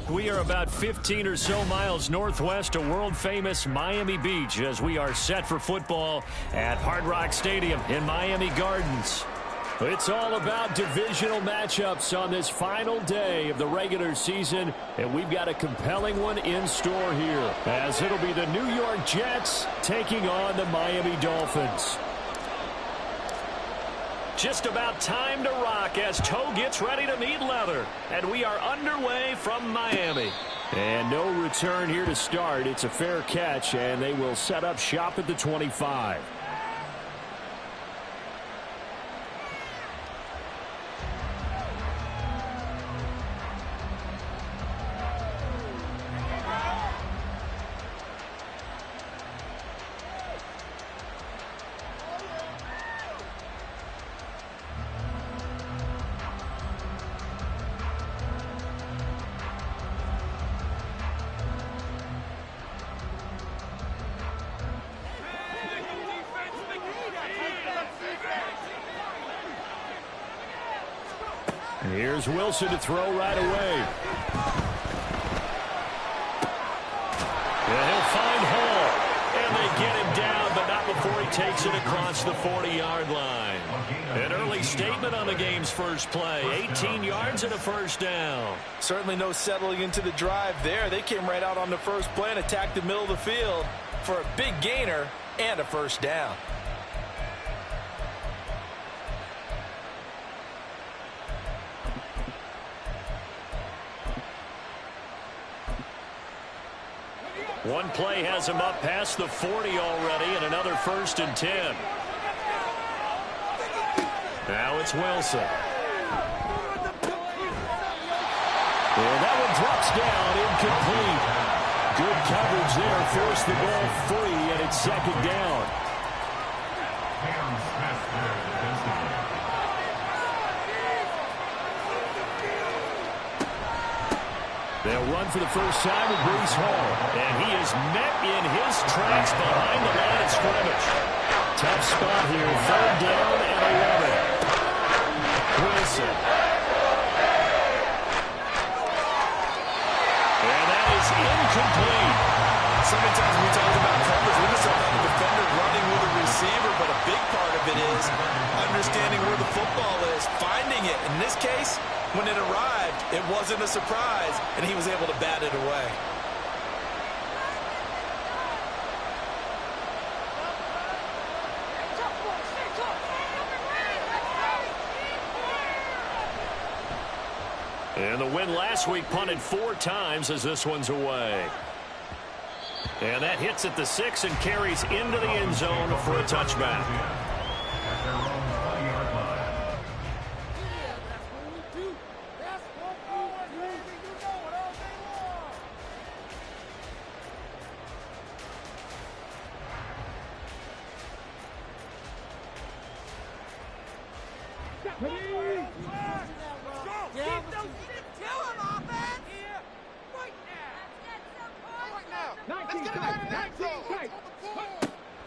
We are about 15 or so miles northwest of world-famous Miami Beach as we are set for football at Hard Rock Stadium in Miami Gardens. It's all about divisional matchups on this final day of the regular season, and we've got a compelling one in store here, as it'll be the New York Jets taking on the Miami Dolphins. Just about time to rock as toe gets ready to meet leather. And we are underway from Miami. And no return here to start. It's a fair catch, and they will set up shop at the 25. Here's Wilson to throw right away. And he'll find Hall. And they get him down, but not before he takes it across the 40-yard line. An early statement on the game's first play. 18 yards and a first down. Certainly no settling into the drive there. They came right out on the first play and attacked the middle of the field for a big gainer and a first down. One play has him up past the 40 already, and another 1st and 10. Now it's Wilson. And that one drops down, incomplete. Good coverage there, forced the ball free, and it's 2nd down. They'll run for the first time with Breece Hall. And he is met in his tracks behind the line of scrimmage. Tough spot here. 3rd down and 11. Wilson. And that is incomplete. So many times we talk about coverage, we just talk about the defender running with a receiver, but a big part of it is understanding where the football is, finding it. In this case, when it arrived, it wasn't a surprise, and he was able to bat it away. And the win last week punted 4 times as this one's away. And that hits at the 6 and carries into the end zone for a touchback.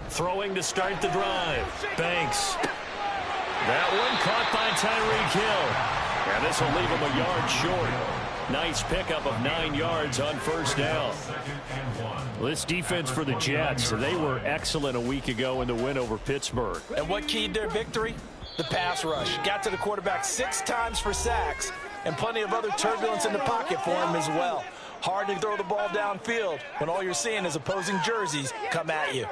Throwing to start the drive. Banks. That one caught by Tyreek Hill. And this will leave him a yard short. Nice pickup of 9 yards on 1st down. This defense for the Jets, they were excellent a week ago in the win over Pittsburgh. And what keyed their victory? The pass rush. Got to the quarterback 6 times for sacks, and plenty of other turbulence in the pocket for him as well. Hard to throw the ball downfield when all you're seeing is opposing jerseys come at you.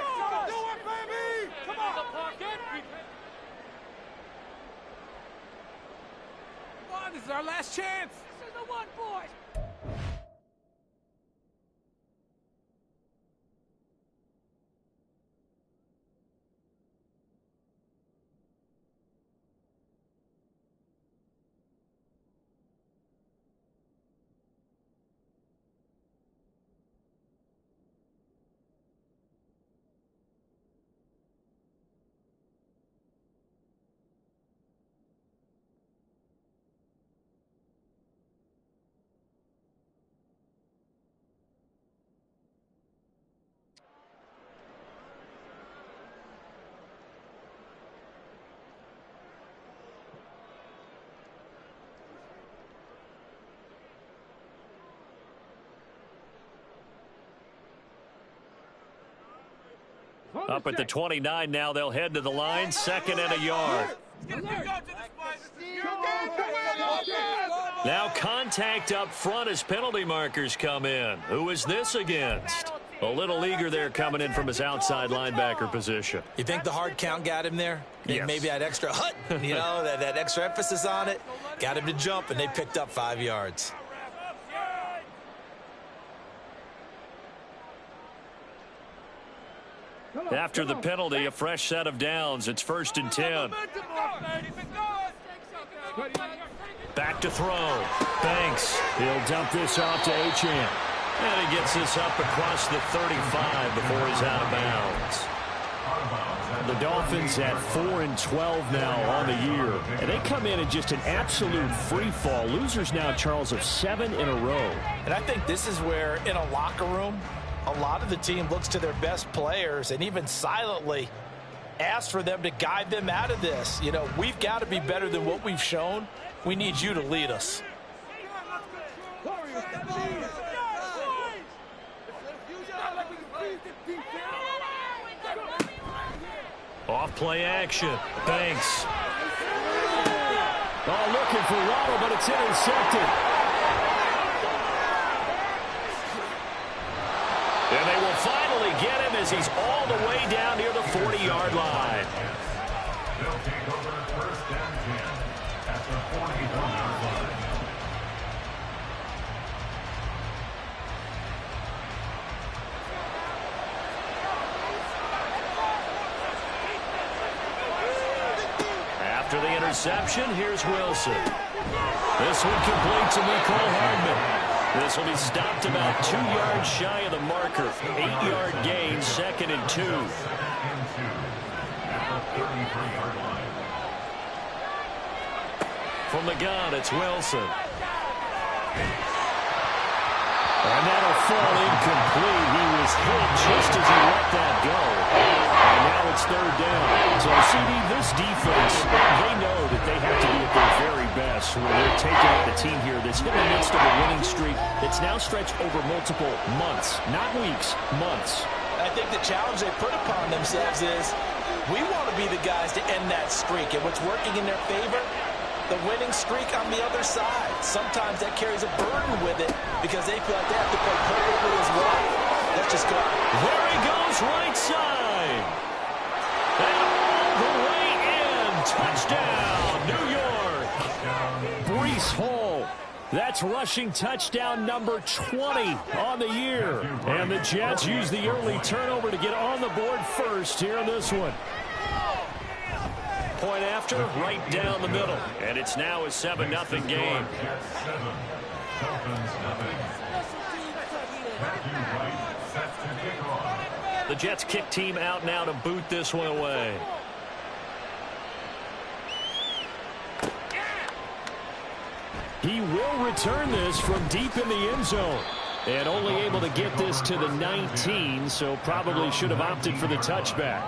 This is our last chance. This is the one, boys. Up at the 29 now, they'll head to the line, 2nd and a yard. Now contact up front as penalty markers come in. Who is this against? A little eager there coming in from his outside linebacker position. You think the hard count got him there? Yes. Maybe that extra hut, that extra emphasis on it. Got him to jump, and they picked up 5 yards. After the penalty, a fresh set of downs. It's 1st and 10. Back to throw. Banks. He'll dump this off to Achane. And he gets this up across the 35 before he's out of bounds. The Dolphins at 4-12 now on the year. And they come in just an absolute free fall. Losers now, Charles, of 7 in a row. And I think this is where, in a locker room, a lot of the team looks to their best players and even silently asks for them to guide them out of this. We've got to be better than what we've shown. We need you to lead us. Off play action. Banks. Oh, looking for Waddle, but it's intercepted. And they will finally get him as he's all the way down near the 40-yard line. They'll take over 1st and 10 at the 41-yard line. After the interception, here's Wilson. This one complete to Mecole Hardman. This will be stopped about 2 yards shy of the marker. 8-yard gain, 2nd and 2. From the gun, it's Wilson. And that'll fall incomplete. He was hit just as he let that go. And now it's 3rd down. So, CD, this defense, they know that they have to be at their very best when they're taking out the team here that's in the midst of a winning streak that's now stretched over multiple months, not weeks, months. I think the challenge they put upon themselves is we want to be the guys to end that streak. And what's working in their favor? The winning streak on the other side. Sometimes that carries a burden with it because they feel like they have to play perfectly as well. Let's just go. There he goes, right side. And all the way in. Touchdown, New York. Breece Hall. That's rushing touchdown number 20 on the year. And the Jets use the early turnover to get on the board first here in this one. Point after, right down the middle. And it's now a 7-0 game. The Jets kick team out now to boot this one away. He will return this from deep in the end zone. And only able to get this to the 19, so probably should have opted for the touchback.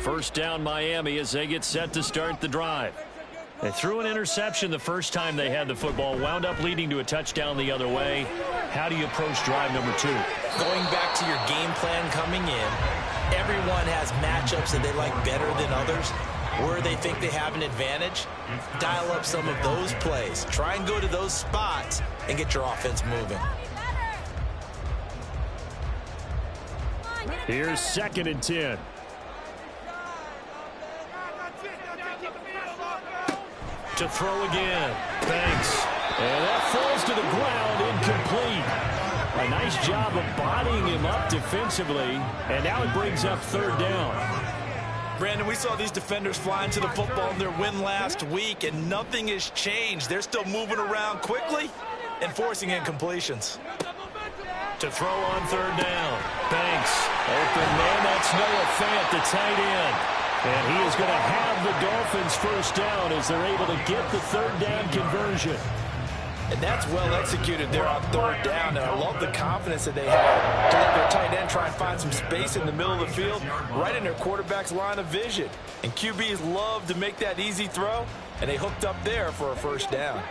First down, Miami, as they get set to start the drive. They threw an interception the first time they had the football, wound up leading to a touchdown the other way. How do you approach drive number 2? Going back to your game plan coming in, everyone has matchups that they like better than others. Where they think they have an advantage, dial up some of those plays. Try and go to those spots and get your offense moving. Here's 2nd and 10. To throw again. Banks. And that falls to the ground, incomplete. A nice job of bodying him up defensively. And now it brings up 3rd down. Brandon, we saw these defenders flying to the football in their win last week, and nothing has changed. They're still moving around quickly and forcing incompletions. To throw on 3rd down. Banks. Open man, that's Noah Fant, the tight end. And he is going to have the Dolphins first down as they're able to get the 3rd down conversion. And that's well executed there on third down. And I love the confidence that they had to let their tight end try and find some space in the middle of the field, right in their quarterback's line of vision. And QBs love to make that easy throw, and they hooked up there for a first down.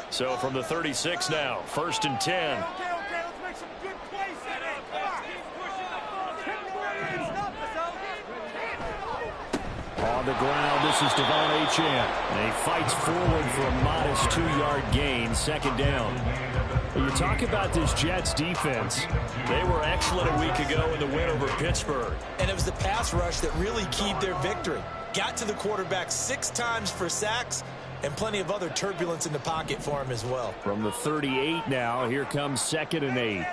So from the 36 now, 1st and 10. Let's make some good plays in it. On the ground, this is Devon Achane. And he fights forward for a modest 2-yard gain, 2nd down. You talk about this Jets defense. They were excellent a week ago in the win over Pittsburgh. And it was the pass rush that really keyed their victory. Got to the quarterback 6 times for sacks, and plenty of other turbulence in the pocket for him as well. From the 38 now, here comes 2nd and 8.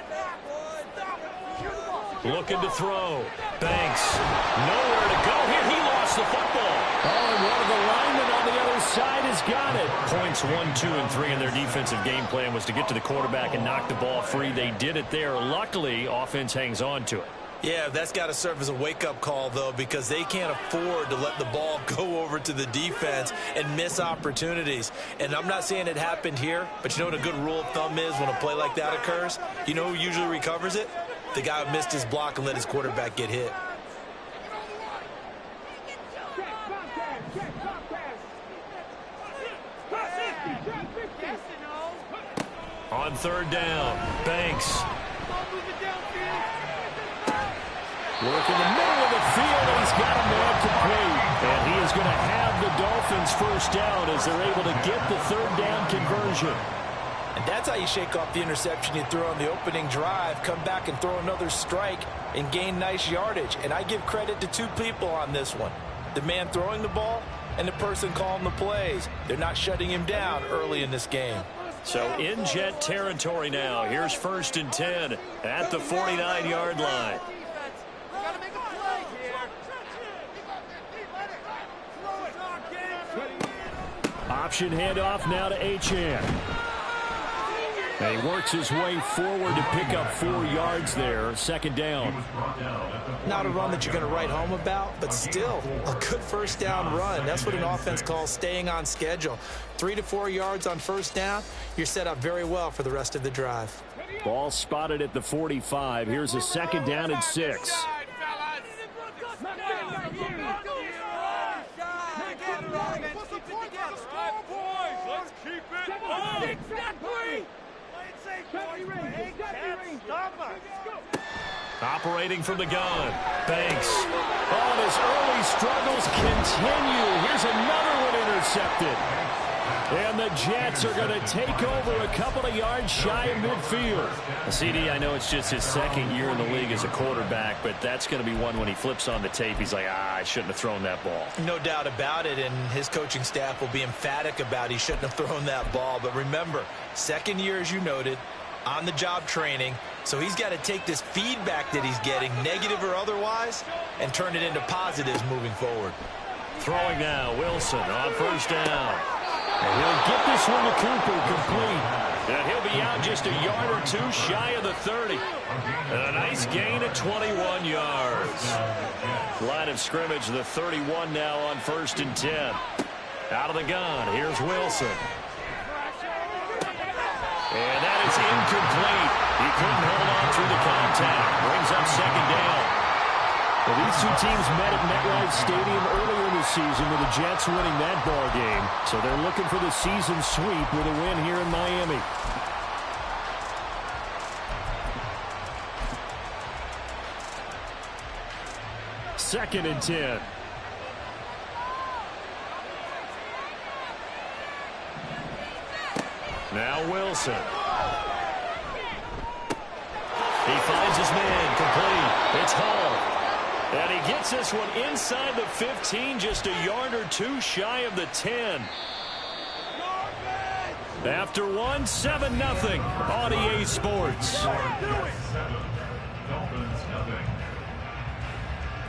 Looking to throw. Banks. Nowhere to go here. He lost the football. Oh, and one of the linemen on the other side has got it. Points 1, 2, and 3 in their defensive game plan was to get to the quarterback and knock the ball free. They did it there. Luckily, offense hangs on to it. Yeah, that's got to serve as a wake-up call, though, because they can't afford to let the ball go over to the defense and miss opportunities. And I'm not saying it happened here, but you know what a good rule of thumb is when a play like that occurs? You know who usually recovers it? The guy who missed his block and let his quarterback get hit. On 3rd down, Banks. Work in the middle of the field, and he's got a man complete. And he is going to have the Dolphins first down as they're able to get the 3rd down conversion. And that's how you shake off the interception you threw on the opening drive, come back and throw another strike and gain nice yardage. And I give credit to 2 people on this one. The man throwing the ball and the person calling the plays. They're not shutting him down early in this game. So in Jet territory now. Here's 1st and 10 at the 49-yard line. Option handoff now to Achane. And he works his way forward to pick up 4 yards there. 2nd down. Not a run that you're going to write home about, but still a good first down run. That's what an offense calls staying on schedule. 3 to 4 yards on first down. You're set up very well for the rest of the drive. Ball spotted at the 45. Here's a 2nd down and 6. Operating from the gun. Banks. Oh, his early struggles continue. Here's another one intercepted. And the Jets are going to take over a couple of yards shy of midfield. CD, I know it's just his 2nd year in the league as a quarterback, but that's going to be one when he flips on the tape. He's like, I shouldn't have thrown that ball. No doubt about it, and his coaching staff will be emphatic about he shouldn't have thrown that ball. But remember, 2nd year, as you noted, on-the-job training. So he's got to take this feedback that he's getting, negative or otherwise, and turn it into positives moving forward. Throwing now, Wilson on 1st down. And he'll get this one to Cooper complete. And he'll be out just a yard or 2 shy of the 30. And a nice gain of 21 yards. Line of scrimmage, the 31 now on 1st and 10. Out of the gun, here's Wilson. And that is incomplete. He couldn't hold on through the contact. Brings up 2nd down. Well, these 2 teams met at MetLife Stadium earlier in the season with the Jets winning that ball game. So they're looking for the season sweep with a win here in Miami. Second and 10. Now Wilson. He finds his man complete. It's Hall. And he gets this one inside the 15, just a yard or 2 shy of the 10. After one, 7-0 on EA Sports.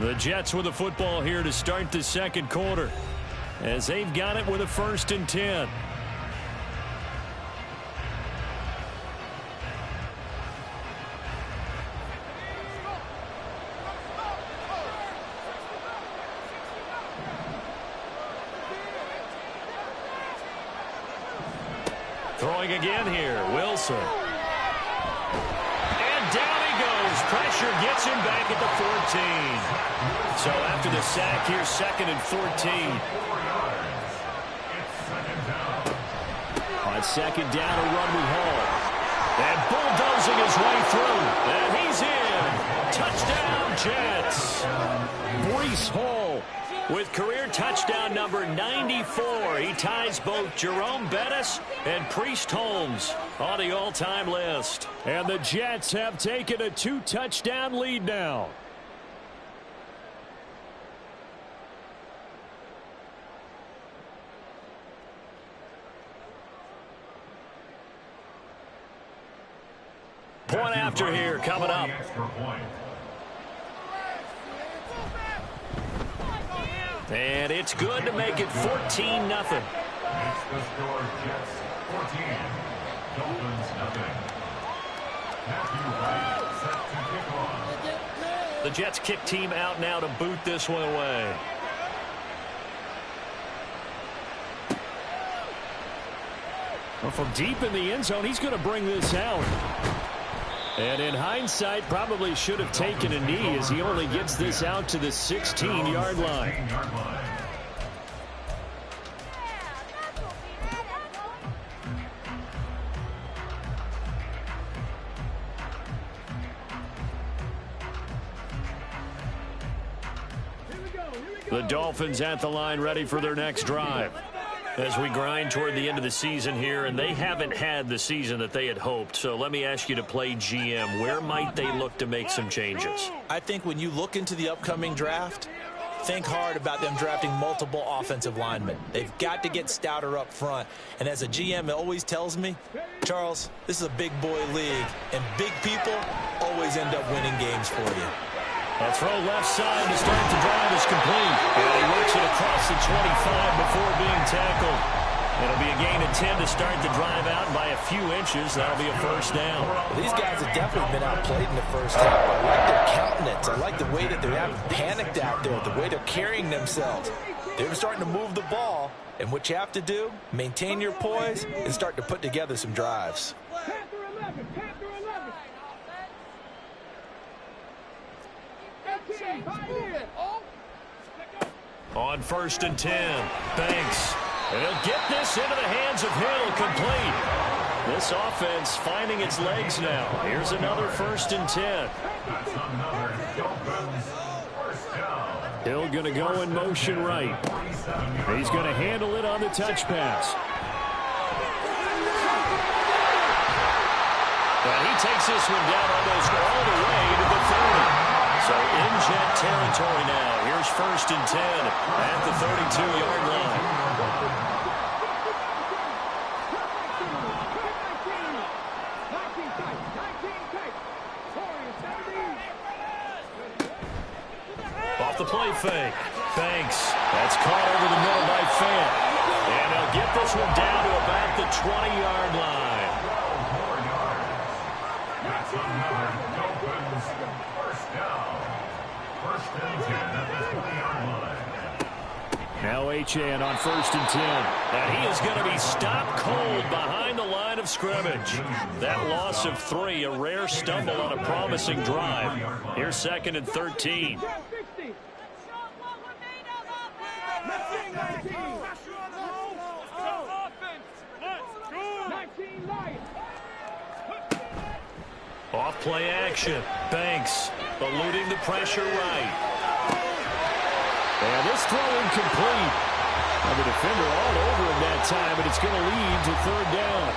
The Jets with the football here to start the 2nd quarter, as they've got it with a 1st and 10. Throwing again here, Wilson. And down he goes. Pressure gets him back at the 14. So after the sack, here's 2nd and 14. On 2nd down, a run with Hall. And bulldozing his way through. And he's in. Touchdown, Jets. Breece Hall with career touchdown number 94. He ties both Jerome Bettis and Priest Holmes on the all-time list. And the Jets have taken a 2-touchdown lead now. Point after here coming up. And it's good to make it 14-0. The Jets kick team out now to boot this one away. Well, from deep in the end zone, he's going to bring this out. And in hindsight, probably should have taken a knee as he only gets this out to the 16-yard line. The Dolphins at the line ready for their next drive. As we grind toward the end of the season here, and they haven't had the season that they had hoped. So let me ask you to play GM. Where might they look to make some changes? I think when you look into the upcoming draft, think hard about them drafting multiple offensive linemen. They've got to get stouter up front. And as a GM, it always tells me, Charles, this is a big boy league, and big people always end up winning games for you. A throw left side to start the drive is complete. And he works it across the 25 before being tackled. It'll be a gain of 10 to start the drive out by a few inches. That'll be a first down. Well, these guys have definitely been outplayed in the first half. I like their countenance. I like the way that they haven't panicked out there, the way they're carrying themselves. They're starting to move the ball. And what you have to do, maintain your poise and start to put together some drives. On 1st and 10, Banks. And he'll get this into the hands of Hill, complete. This offense finding its legs now. Here's another 1st and 10. Hill going to go in motion right. He's going to handle it on the touch pass. And he takes this one down almost all the way to the 30. So in Jet territory now. Here's 1st and 10 at the 32-yard line. Off the play fake. Banks. That's caught over the middle by Fant. And they'll get this one down to about the 20-yard line. That's another Dolphins first down. 1st and 10 at the 20-yard line. Now Achane on 1st and 10. And he is going to be stopped cold behind the line of scrimmage. That loss of 3, a rare stumble on a promising drive. Here's 2nd and 13. Off play action. Banks eluding the pressure right. And this throw incomplete. And the defender all over him that time, but it's going to lead to 3rd down.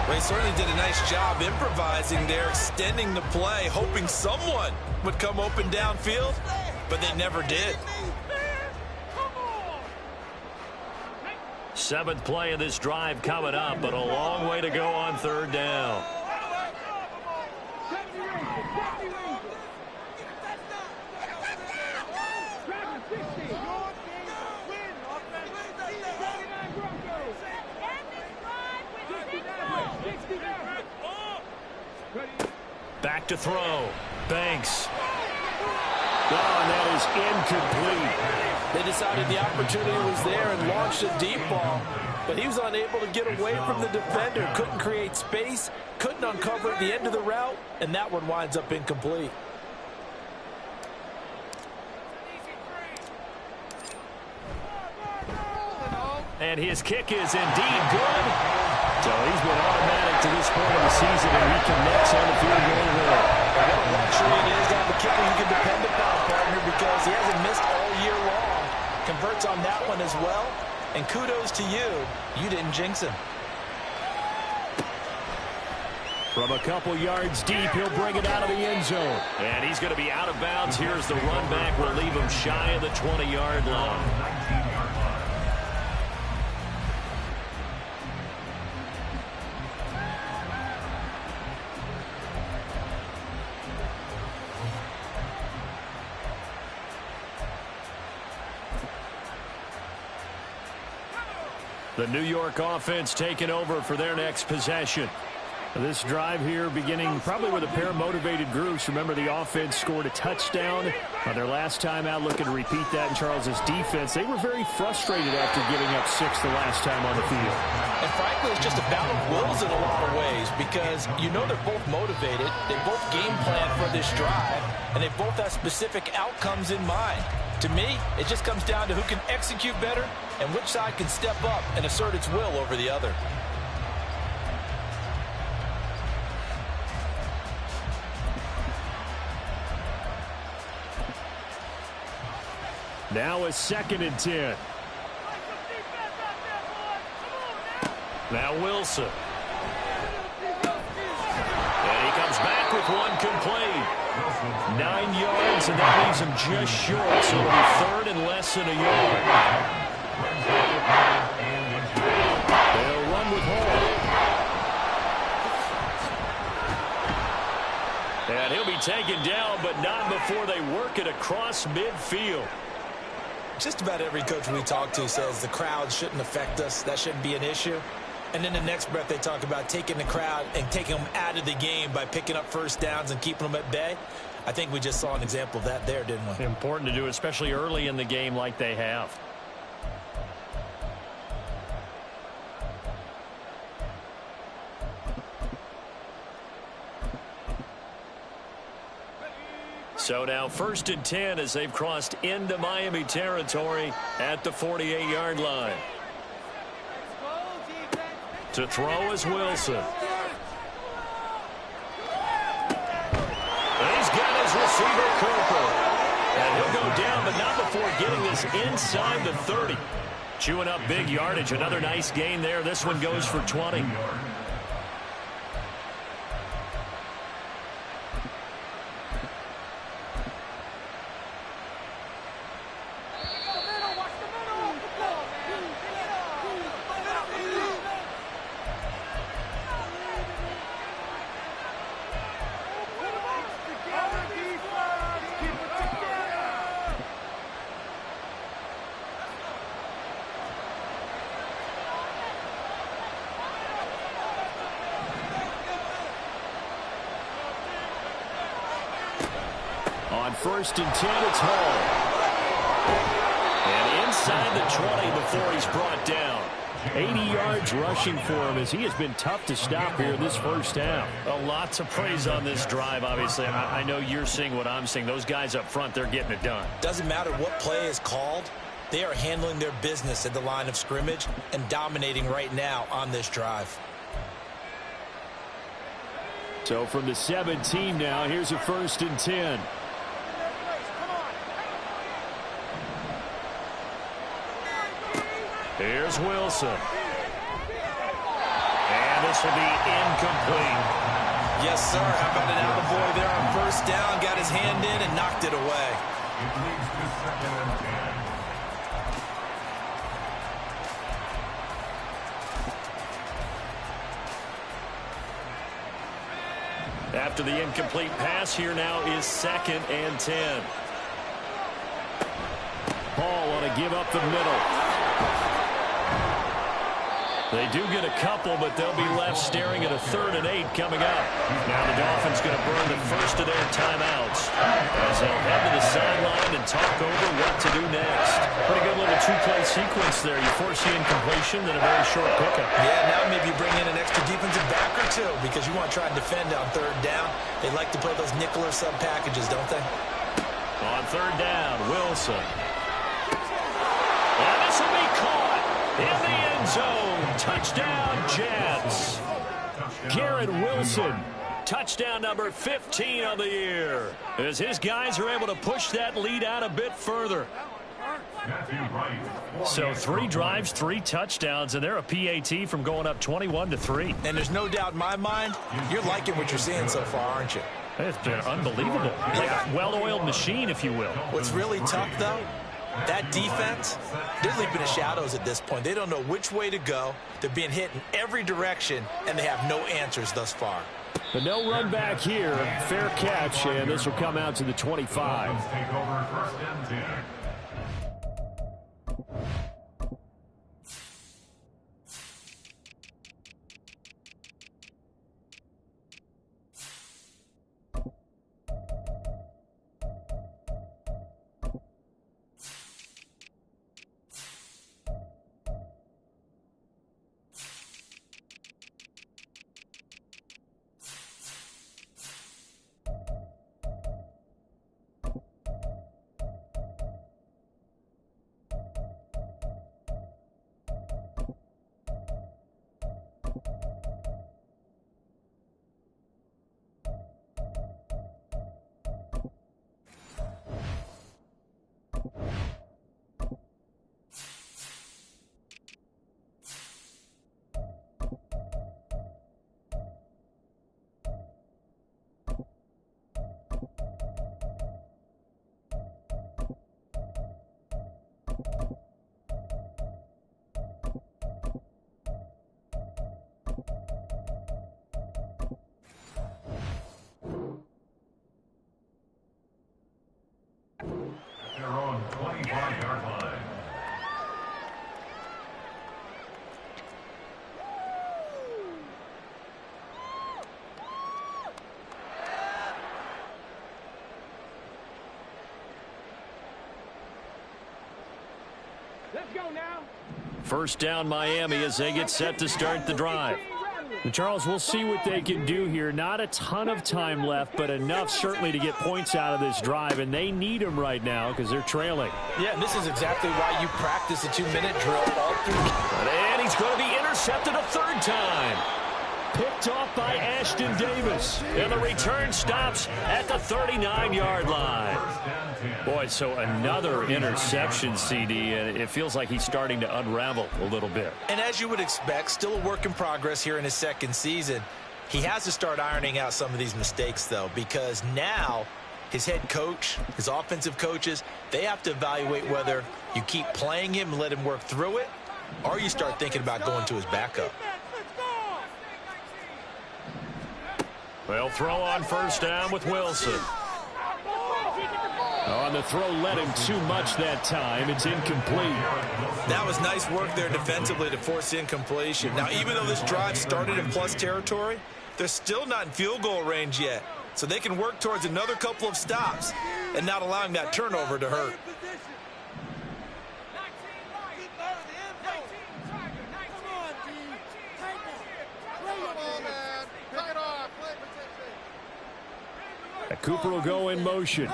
Well, he certainly did a nice job improvising there, extending the play, hoping someone would come open downfield, but they never did. 7th play of this drive coming up, but a long way to go on 3rd down. Back to throw. Banks. Oh, and that is incomplete. They decided the opportunity was there and launched a deep ball, but he was unable to get away from the defender, couldn't create space, couldn't uncover the end of the route, and that one winds up incomplete. And his kick is indeed good. So he's been automatic to this point of the season, and reconnects on the field goal there. What a luxury it is to have a kicker you can depend upon, partner, because he hasn't missed all year long. Converts on that one as well. And kudos to you. You didn't jinx him. From a couple yards deep, he'll bring it out of the end zone. And he's going to be out of bounds. Here's the run back. We'll leave him shy of the 20-yard line. The New York offense taking over for their next possession. This drive here beginning probably with a pair of motivated groups. Remember, the offense scored a touchdown on their last time out, looking to repeat that in Charles's defense. They were very frustrated after giving up 6 the last time on the field. And frankly, it's just a battle of wills in a lot of ways, because you know they're both motivated, they both game plan for this drive, and they both have specific outcomes in mind. To me, it just comes down to who can execute better and which side can step up and assert its will over the other. Now a 2nd and 10. Now Wilson. And he comes back with one complete. 9 yards, and that leaves him just short, so it'll be 3rd and less than a yard. They'll run with Hall. And he'll be taken down, but not before they work it across midfield. Just about every coach we talk to says the crowd shouldn't affect us. That shouldn't be an issue. And in the next breath, they talk about taking the crowd and taking them out of the game by picking up first downs and keeping them at bay. I think we just saw an example of that there, didn't we? Important to do, especially early in the game like they have. So now 1st and 10 as they've crossed into Miami territory at the 48-yard line. To throw is Wilson. And he's got his receiver, Cooper. And he'll go down, but not before getting this inside the 30. Chewing up big yardage. Another nice gain there. This one goes for 20. On 1st and 10, it's Hall. And inside the 20 before he's brought down. 80 yards rushing for him as he has been tough to stop here this first half. A lot to praise on this drive, obviously. I know you're seeing what I'm seeing. Those guys up front, they're getting it done. Doesn't matter what play is called. They are handling their business at the line of scrimmage and dominating right now on this drive. So from the 17 now, here's a 1st and 10. Here's Wilson. And this will be incomplete. Yes, sir. How about an attaboy there on 1st down? Got his hand in and knocked it away. After the incomplete pass, here now is 2nd and 10. Hall want to give up the middle. They do get a couple, but they'll be left staring at a 3rd and 8 coming up. Now the Dolphins going to burn the first of their timeouts as they'll head to the sideline and talk over what to do next. sequence there. You force the incompletion, then a very short pickup. Yeah, now maybe you bring in an extra defensive back or two because you want to try and defend on third down. They like to play those nickel or sub packages, don't they? On third down, Wilson. And this will be caught in the end zone. Touchdown, Jets. Garrett Wilson. Touchdown number 15 of the year. As his guys are able to push that lead out a bit further. So 3 drives, 3 touchdowns, and they're a PAT from going up 21-3. And there's no doubt in my mind, you're liking what you're seeing so far, aren't you? It's been unbelievable. Like a well-oiled machine, if you will. What's really tough, though, that defense, they're leaping in shadows at this point. They don't know which way to go. They're being hit in every direction, and they have no answers thus far. But no run back here. Fair catch, and this will come out to the 25. Take over first and 10. They're on 25-yard line. Let's go now. First down, Miami, as they get set to start the drive. And Charles, we'll see what they can do here. Not a ton of time left, but enough certainly to get points out of this drive, and they need them right now because they're trailing. Yeah, and this is exactly why you practice a 2-minute drill all through. And he's going to be intercepted a third time. Picked off by Ashton Davis. And the return stops at the 39-yard line. Boy, so another interception, CD, and it feels like he's starting to unravel a little bit. And as you would expect, still a work in progress here in his second season. He has to start ironing out some of these mistakes, though, because now his head coach, his offensive coaches, they have to evaluate whether you keep playing him and let him work through it, or you start thinking about going to his backup. They'll throw on first down with Wilson. On the throw, led him too much that time. It's incomplete. That was nice work there defensively to force the incompletion. Now, even though this drive started in plus territory, they're still not in field goal range yet. So they can work towards another couple of stops and not allowing that turnover to hurt. Cooper will go in motion.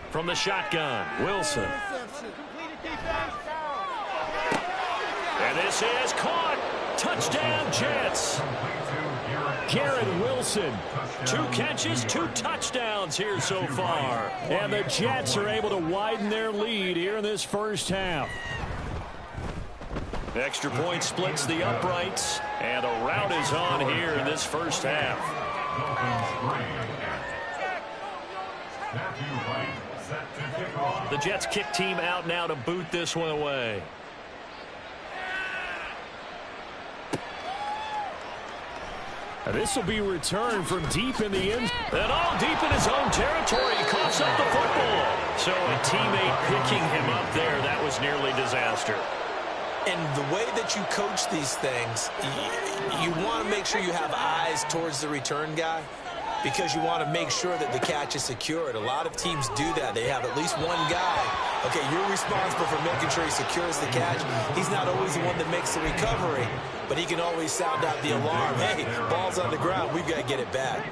From the shotgun, Wilson. And this is caught. Touchdown, Jets. Garrett Wilson. 2 catches, 2 touchdowns here so far. And the Jets are able to widen their lead here in this first half. Extra point splits the uprights, and a rout is on here in this first half. The Jets kick team out now to boot this one away. This will be returned from deep in the end. And all deep in his own territory. He coughs up the football. So a teammate picking him up there, that was nearly disaster. And the way that you coach these things, you want to make sure you have eyes towards the return guy. because you want to make sure that the catch is secured. A lot of teams do that. They have at least one guy. Okay, you're responsible for making sure he secures the catch. He's not always the one that makes the recovery, but he can always sound out the alarm. Hey, ball's on the ground. We've got to get it back.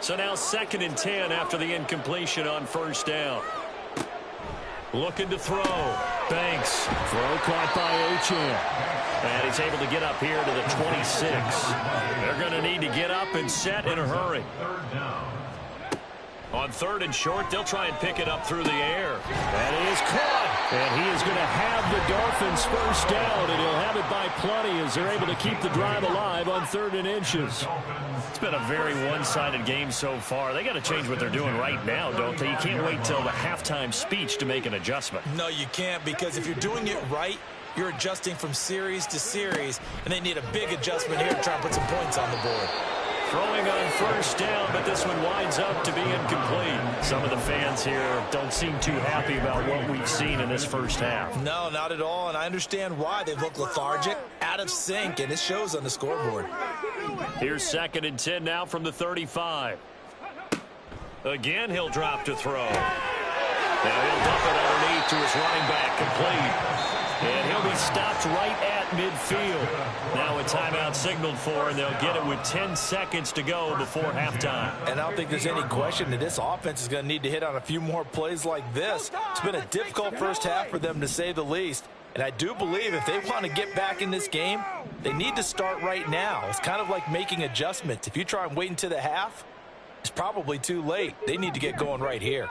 So now 2nd and 10 after the incompletion on 1st down. Looking to throw. Banks. Throw caught by Achane. And he's able to get up here to the 26. They're going to need to get up and set in a hurry. On 3rd and short, they'll try and pick it up through the air. And he is caught. And he is going to have the Dolphins first down, and he'll have it by plenty as they're able to keep the drive alive on 3rd and inches. It's been a very one-sided game so far. They got to change what they're doing right now, don't they? You can't wait till the halftime speech to make an adjustment. No, you can't, because if you're doing it right, you're adjusting from series to series, and they need a big adjustment here to try and put some points on the board. Throwing on 1st down, but this one winds up to be incomplete. Some of the fans here don't seem too happy about what we've seen in this first half. No, not at all, and I understand why. They've looked lethargic, out of sync, and it shows on the scoreboard. Here's 2nd and 10 now from the 35. Again, he'll drop to throw. Now he'll dump it underneath to his running back, complete. And he'll be stopped right at midfield. Now a timeout signaled for, and they'll get it with 10 seconds to go before halftime. And I don't think there's any question that this offense is going to need to hit on a few more plays like this. It's been a difficult first half for them, to say the least. And I do believe if they want to get back in this game, they need to start right now. It's kind of like making adjustments. If you try and wait until the half, it's probably too late. They need to get going right here.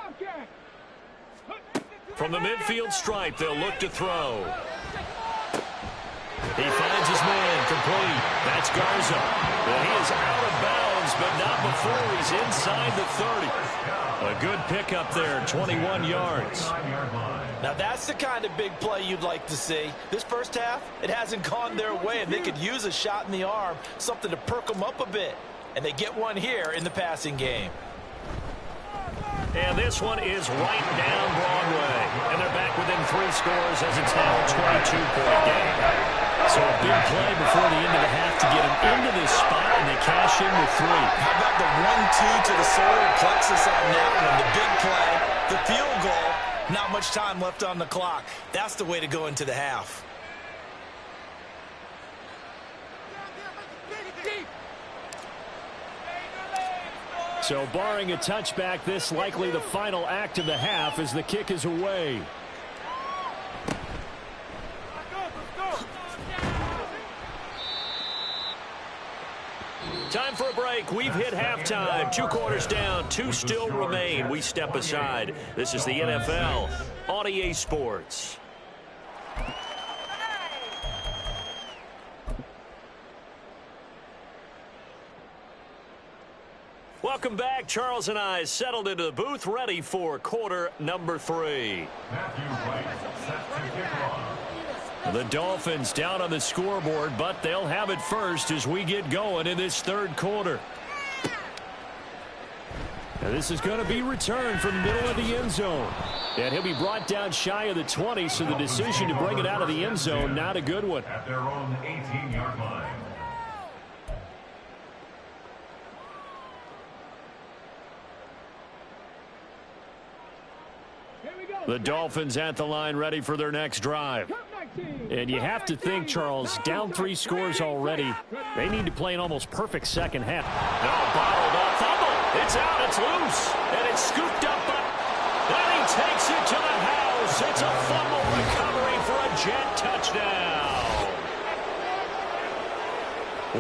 From the midfield stripe, they'll look to throw. He finds his man, complete. That's Garza. Well, he is out of bounds, but not before he's inside the 30. A good pickup there, 21 yards. Now that's the kind of big play you'd like to see. This first half, it hasn't gone their way, and they could use a shot in the arm, something to perk them up a bit. And they get one here in the passing game. And this one is right down Broadway. And they're back within 3 scores as it's now a 22-point game. So a big play before the end of the half to get them into this spot, and they cash in with 3. How about the 1-2 to the solar plexus on that one? The big play, the field goal, not much time left on the clock. That's the way to go into the half. So barring a touchback, this likely the final act of the half as the kick is away. Time for a break. We've hit halftime. 2 quarters down, 2 still remain. We step aside. This is the NFL on EA Sports. Welcome back. Charles and I settled into the booth, ready for quarter number 3. The Dolphins down on the scoreboard, but they'll have it first as we get going in this 3rd quarter. Now this is going to be returned from the middle of the end zone. And he'll be brought down shy of the 20, so the decision to bring it out of the end zone, not a good one. At their own 18-yard line. The Dolphins at the line, ready for their next drive. And you have to think, Charles, down 3 scores already. They need to play an almost perfect second half. No, bottled up. Fumble. It's out. It's loose. And it's scooped up. And he takes it to the house. It's a fumble recovery for a Jet touchdown.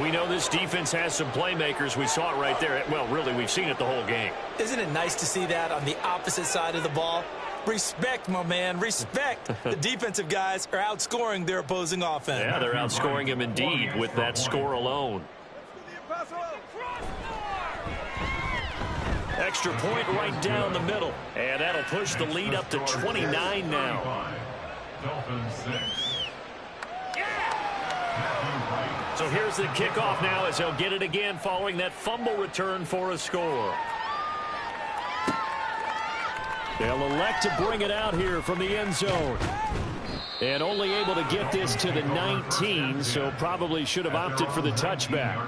We know this defense has some playmakers. We saw it right there. Well, really, we've seen it the whole game. Isn't it nice to see that on the opposite side of the ball? Respect, my man, respect. The defensive guys are outscoring their opposing offense. Yeah, they're outscoring him indeed with that score alone. Extra point right down the middle. And that'll push the lead up to 29 now. Dolphins 6. So here's the kickoff now as he'll get it again following that fumble return for a score. They'll elect to bring it out here from the end zone. And only able to get this to the 19, so probably should have opted for the touchback.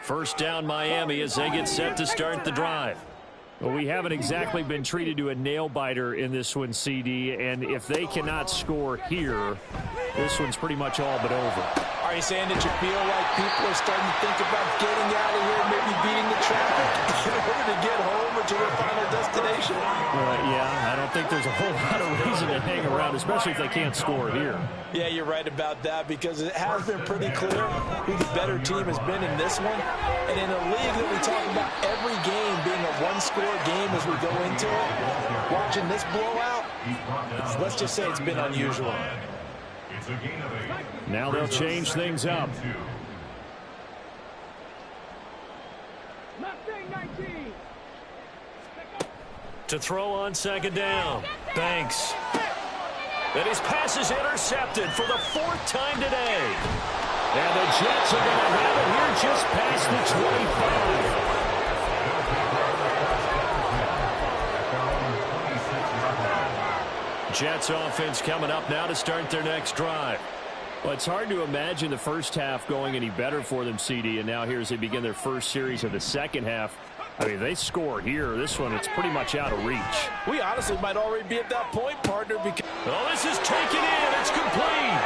First down Miami as they get set to start the drive. Well, we haven't exactly been treated to a nail-biter in this one, CD, and if they cannot score here, this one's pretty much all but over. Are you saying that you feel like people are starting to think about getting out of here, maybe beating the traffic in order to get home or to their final destination? Yeah, I don't think there's a whole lot of reason to hang around, especially if they can't score here. Yeah, you're right about that because it has been pretty clear who the better team has been in this one. And in a league that we talk about every game being a one-score game as we go into it, watching this blowout, let's just say it's been unusual. Now they'll change things up. To throw on second down, Banks. And his pass is intercepted for the 4th time today. And the Jets are going to have it here just past the 25. Jets offense coming up now to start their next drive. Well, it's hard to imagine the first half going any better for them, CD, and now here as they begin their first series of the second half. I mean, they score here. This one, it's pretty much out of reach. We honestly might already be at that point, partner. Because oh, this is taken in. It's complete.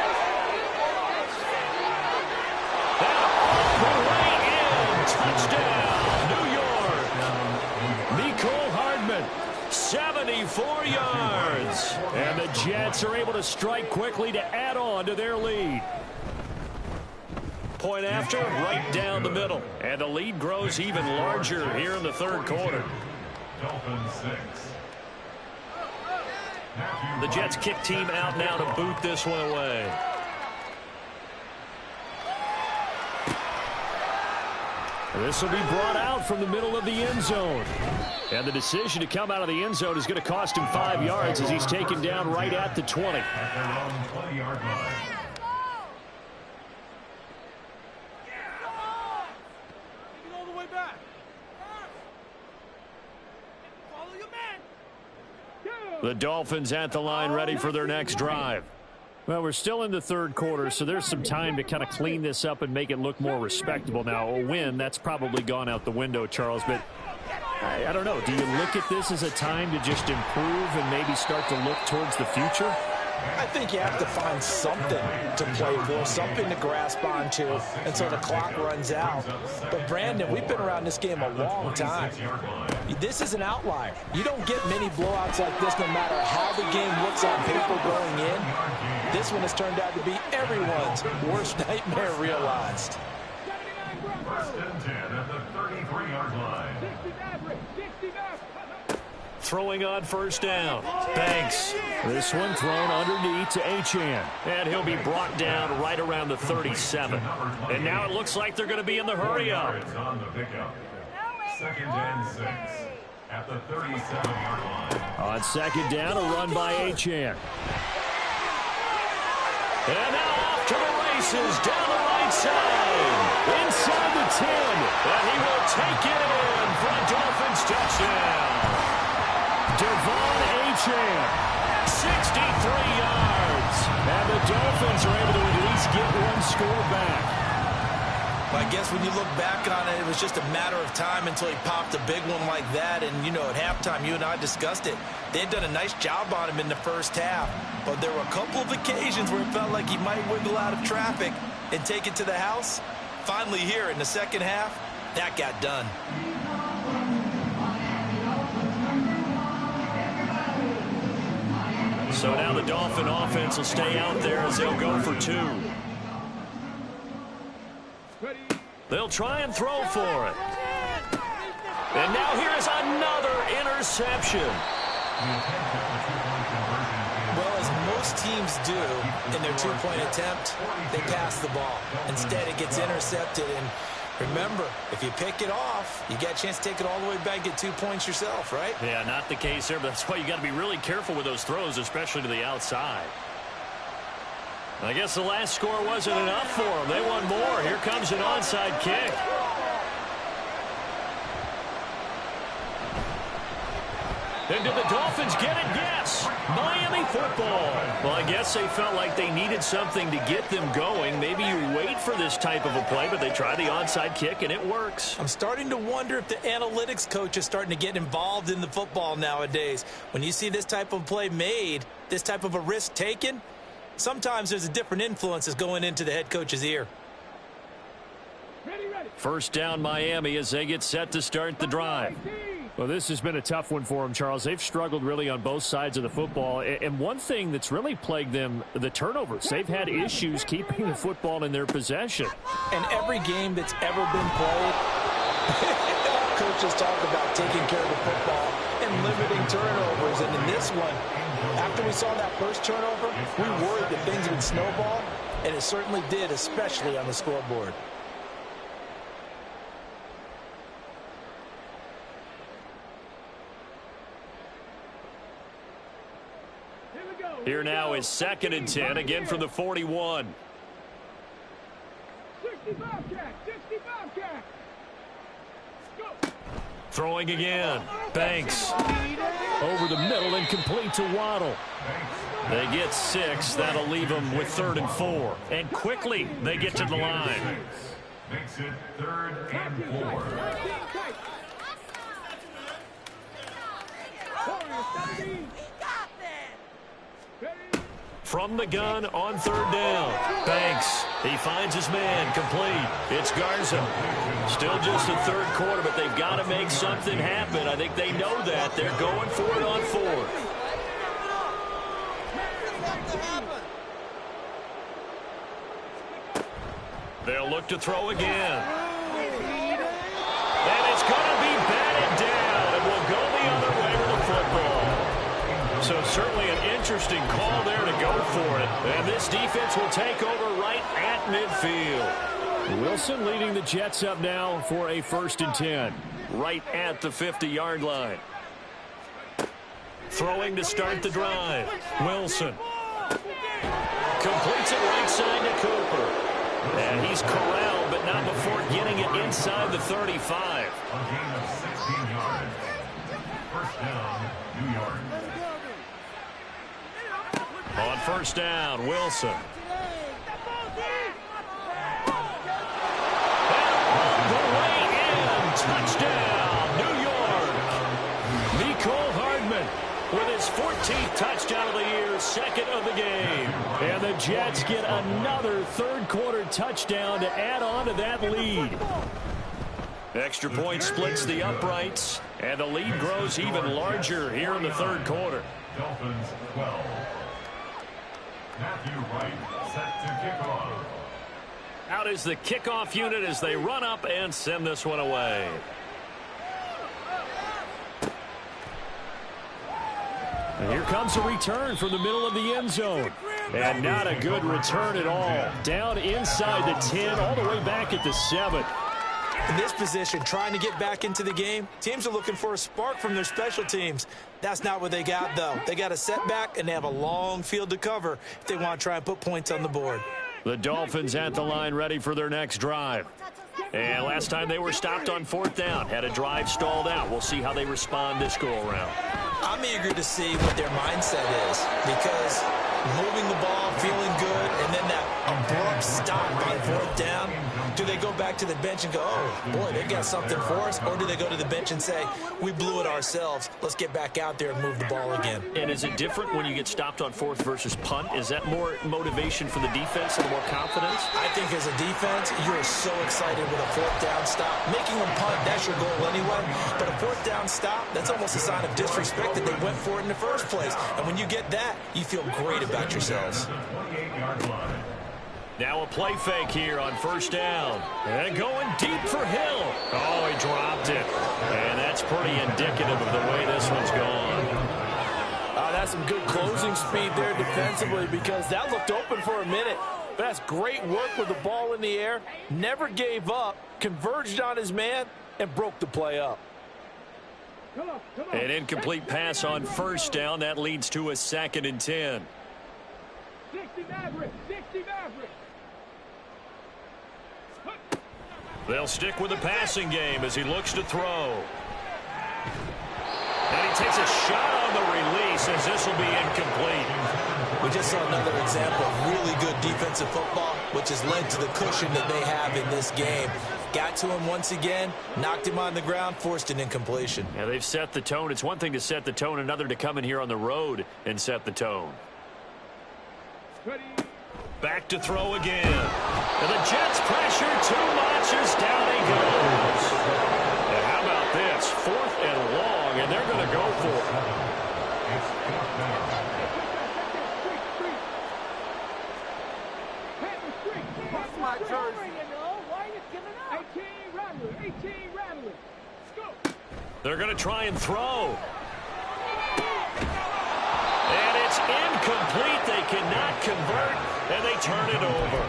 And all the way in. Touchdown, New York. Mecole Hardman, 74 yards. And the Jets are able to strike quickly to add on to their lead. Point after, right down the middle. And the lead grows even larger here in the third quarter. The Jets kick team out now to boot this one away. This will be brought out from the middle of the end zone. And the decision to come out of the end zone is going to cost him 5 yards as he's taken down right at the 20. The Dolphins at the line ready for their next drive. Well, we're still in the third quarter, so there's some time to kind of clean this up and make it look more respectable. Now, a win, that's probably gone out the window, Charles, but I don't know. Do you look at this as a time to just improve and maybe start to look towards the future? I think you have to find something to play for, something to grasp onto until the clock runs out. But, Brandon, we've been around this game a long time. This is an outlier. You don't get many blowouts like this no matter how the game looks on paper going in. This one has turned out to be everyone's worst nightmare realized. First and 10 at the 33-yard line. Throwing on first down. Banks. This one thrown underneath to Achane. And he'll be brought down right around the 37. And now it looks like they're going to be in the hurry-up. On the pickup. Second and 6 at the 37-yard line. On second down, a run by Achane. And now off to the races down the right side. Inside the 10. And he will take it in for a Dolphins touchdown. Devon Achane, 63 yards. And the Dolphins are able to at least get one score back. Well, I guess when you look back on it, it was just a matter of time until he popped a big one like that. And, you know, at halftime, you and I discussed it. They had done a nice job on him in the first half. But there were a couple of occasions where it felt like he might wiggle out of traffic and take it to the house. Finally here in the second half, that got done. So now the Dolphin offense will stay out there as they'll go for 2. They'll try and throw for it. And now here is another interception. Well, as most teams do in their two-point attempt, they pass the ball. Instead, it gets intercepted. And remember, if you pick it off, you get a chance to take it all the way back and get 2 points yourself, right? Yeah, not the case there, but that's why you got to be really careful with those throws, especially to the outside. I guess the last score wasn't enough for them. They want more. Here comes an onside kick. And did the Dolphins get it? Yes. Miami football. Well, I guess they felt like they needed something to get them going. Maybe you wait for this type of a play, but they try the onside kick, and it works. I'm starting to wonder if the analytics coach is starting to get involved in the football nowadays. When you see this type of play made, this type of a risk taken, sometimes there's a different influence that's going into the head coach's ear. First down, Miami, as they get set to start the drive. Well, this has been a tough one for them, Charles. They've struggled really on both sides of the football. And one thing that's really plagued them, the turnovers. They've had issues keeping the football in their possession. And every game that's ever been played, coaches talk about taking care of the football and limiting turnovers. And in this one, after we saw that first turnover, we worried that things would snowball, and it certainly did, especially on the scoreboard. Here now is 2nd and 10, again from the 41. 65 cat, 65 cat. Go. Throwing again. Banks over the middle and complete to Waddle. They get 6. That'll leave them with 3rd and 4. And quickly they get to the line. Makes it 3rd and 4. From the gun on 3rd down. Banks. He finds his man. Complete. It's Garza. Still just the 3rd quarter, but they've got to make something happen. I think they know that. They're going for it on 4th. They'll look to throw again. And it's going to be batted down. And will go the other way with the football. So certainly an interesting call there to go for it. And this defense will take over right at midfield. Wilson leading the Jets up now for a 1st and 10. Right at the 50-yard line. Throwing to start the drive. Wilson. Completes it right side to Cooper. And he's corralled, but not before getting it inside the 35. A gain of 16 yards. First down, New York. On 1st down, Wilson. And the way in, touchdown, New York. Mecole Hardman with his 14th touchdown of the year, 2nd of the game. And the Jets get another 3rd quarter touchdown to add on to that lead. Extra point splits the uprights, and the lead grows even larger here in the 3rd quarter. Dolphins 12. Matthew Wright set to kick off. Out is the kickoff unit as they run up and send this one away. And here comes a return from the middle of the end zone. And not a good return at all. Down inside the 10, all the way back at the 7. In this position, trying to get back into the game, teams are looking for a spark from their special teams. That's not what they got, though. They got a setback, and they have a long field to cover if they want to try and put points on the board. The Dolphins at the line ready for their next drive. And last time they were stopped on 4th down, had a drive stalled out. We'll see how they respond this go-around. I'm eager to see what their mindset is, because moving the ball, feeling good, and then that abrupt stop on 4th down, do they go back to the bench and go, oh, boy, they got something for us? Or do they go to the bench and say, we blew it ourselves. Let's get back out there and move the ball again. And is it different when you get stopped on 4th versus punt? Is that more motivation for the defense and more confidence? I think as a defense, you're so excited with a 4th down stop. Making them punt, that's your goal anyway. But a 4th down stop, that's almost a sign of disrespect that they went for it in the first place. And when you get that, you feel great about yourselves. Now a play fake here on 1st down. And going deep for Hill. Oh, he dropped it. And that's pretty indicative of the way this one's gone. That's some good closing speed there defensively, because that looked open for a minute. But that's great work with the ball in the air. Never gave up, converged on his man, and broke the play up. An incomplete pass on 1st down. That leads to a 2nd and 10. 60 Maverick, 60 Maverick. They'll stick with the passing game as he looks to throw. And he he takes a shot on the release as this will be incomplete. We just saw another example of really good defensive football, which has led to the cushion that they have in this game. Got to him once again, knocked him on the ground, forced an incompletion. Yeah, they've set the tone. It's one thing to set the tone, another to come in here on the road and set the tone. Back to throw again. And the Jets pressure too much as down he goes. And how about this? 4th and long, and they're going to go for it. My jersey. Why are you giving up? 18 Rattler. They're going to try and throw. And it's incomplete. They cannot convert, and they turn it over.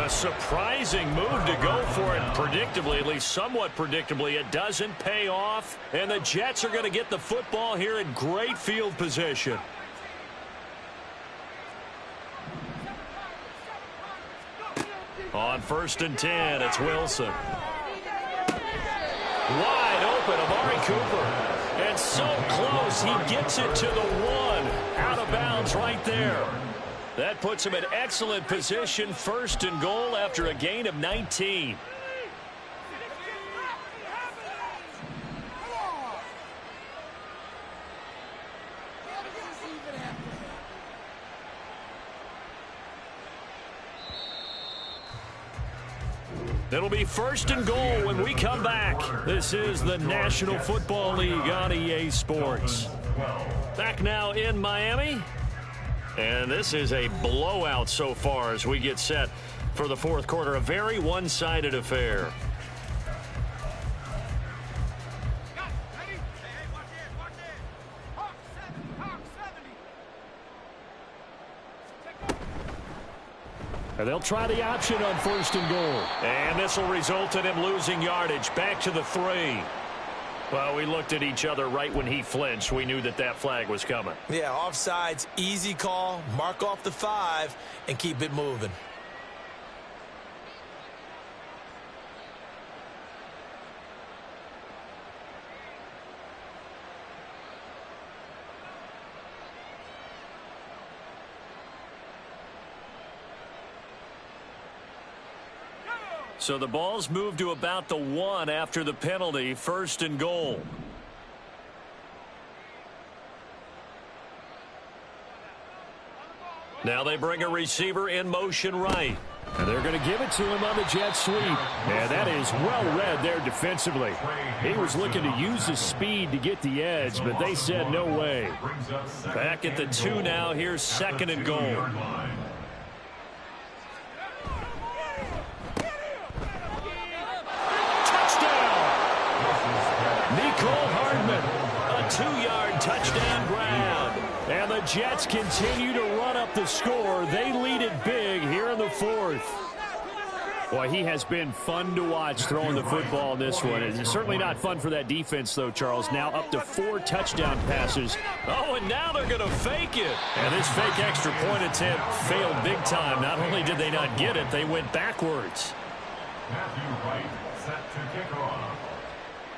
A surprising move to go for it. Predictably, at least somewhat predictably, it doesn't pay off. And the Jets are going to get the football here in great field position. On 1st and 10, it's Wilson. Wide open, Amari Cooper. And so close, he gets it to the 1. Out of bounds right there. That puts him in excellent position, 1st and goal after a gain of 19. It'll be 1st and goal when we come back. This is the National Football League on EA Sports. Back now in Miami. And this is a blowout so far as we get set for the 4th quarter. A very one-sided affair. And they'll try the option on 1st and goal. And this will result in him losing yardage. Back to the 3. Well, we looked at each other right when he flinched. We knew that that flag was coming. Yeah, offsides, easy call. Mark off the 5 and keep it moving. So the ball's moved to about the 1 after the penalty. 1st and goal. Now they bring a receiver in motion right. And they're going to give it to him on the jet sweep. And that is well read there defensively. He was looking to use his speed to get the edge, but they said no way. Back at the 2 now. Here's 2nd and goal. A 2-yard touchdown grab. And the Jets continue to run up the score. They lead it big here in the 4th. Boy, he has been fun to watch throwing the football in this one. It's certainly not fun for that defense, though, Charles. Now up to 4 touchdown passes. Oh, and now they're going to fake it. And this fake extra point attempt failed big time. Not only did they not get it, they went backwards. Matthew Wright set to kick off.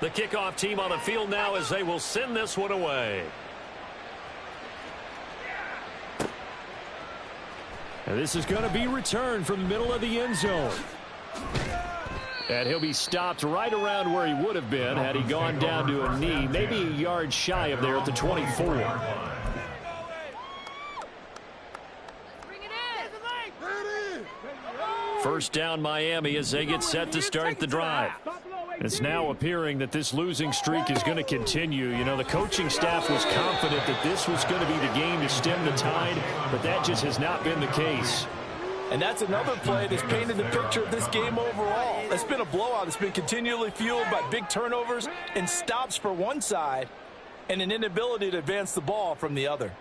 The kickoff team on the field now as they will send this one away. And this is going to be returned from the middle of the end zone. And he'll be stopped right around where he would have been had he gone down to a knee, maybe a yard shy of there at the 24. First down Miami as they get set to start the drive. It's now appearing that this losing streak is going to continue. You know, the coaching staff was confident that this was going to be the game to stem the tide, but that just has not been the case. And that's another play that's painted the picture of this game overall. It's been a blowout. It's been continually fueled by big turnovers and stops for one side and an inability to advance the ball from the other.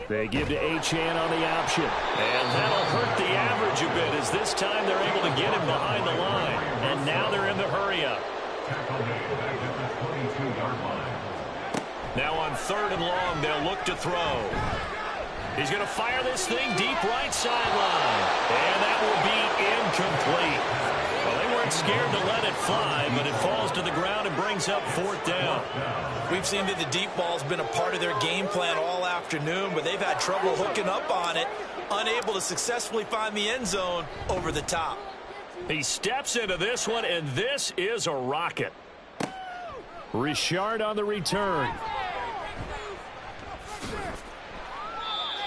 They give to Achane on the option. And that'll hurt the average a bit as this time they're able to get him behind the line. And now they're in the hurry-up. Now on 3rd and long, they'll look to throw. He's going to fire this thing deep right sideline. And that will be incomplete. Well, they were weren't scared to let it fly, but it falls to the ground and brings up 4th down. We've seen that the deep ball's been a part of their game plan all afternoon, but they've had trouble hooking up on it, unable to successfully find the end zone over the top. He steps into this one, and this is a rocket. Richard on the return.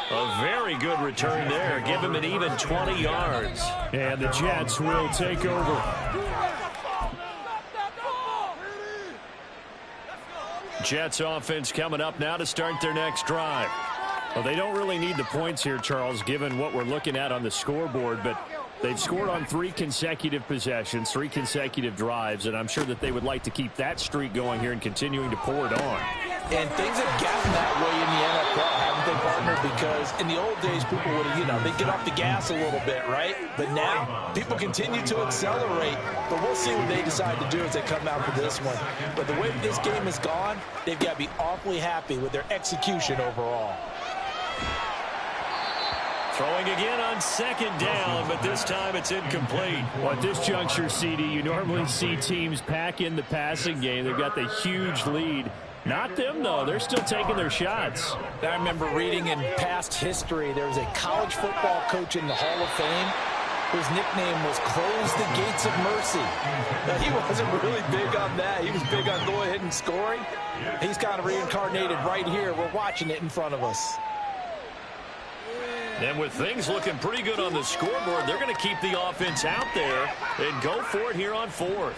A very good return there. Give him an even 20 yards. And the Jets will take over. Jets offense coming up now to start their next drive. Well, they don't really need the points here, Charles, given what we're looking at on the scoreboard, but they've scored on 3 consecutive possessions, 3 consecutive drives, and I'm sure that they would like to keep that streak going here and continuing to pour it on. And things have gotten that way in the NFL, haven't they, partner? Because in the old days, people would, they'd get off the gas a little bit, right? But now, people continue to accelerate. But we'll see what they decide to do as they come out for this one. But the way this game has gone, they've got to be awfully happy with their execution overall. Throwing again on 2nd down, but this time it's incomplete. Well, at this juncture, CD, you normally see teams pack in the passing game. They've got the huge lead. Not them, though. They're still taking their shots. I remember reading in past history, there was a college football coach in the Hall of Fame whose nickname was Close the Gates of Mercy. Now, he wasn't really big on that. He was big on go ahead and scoring. He's kind of reincarnated right here. We're watching it in front of us. And with things looking pretty good on the scoreboard, they're going to keep the offense out there and go for it here on 4th.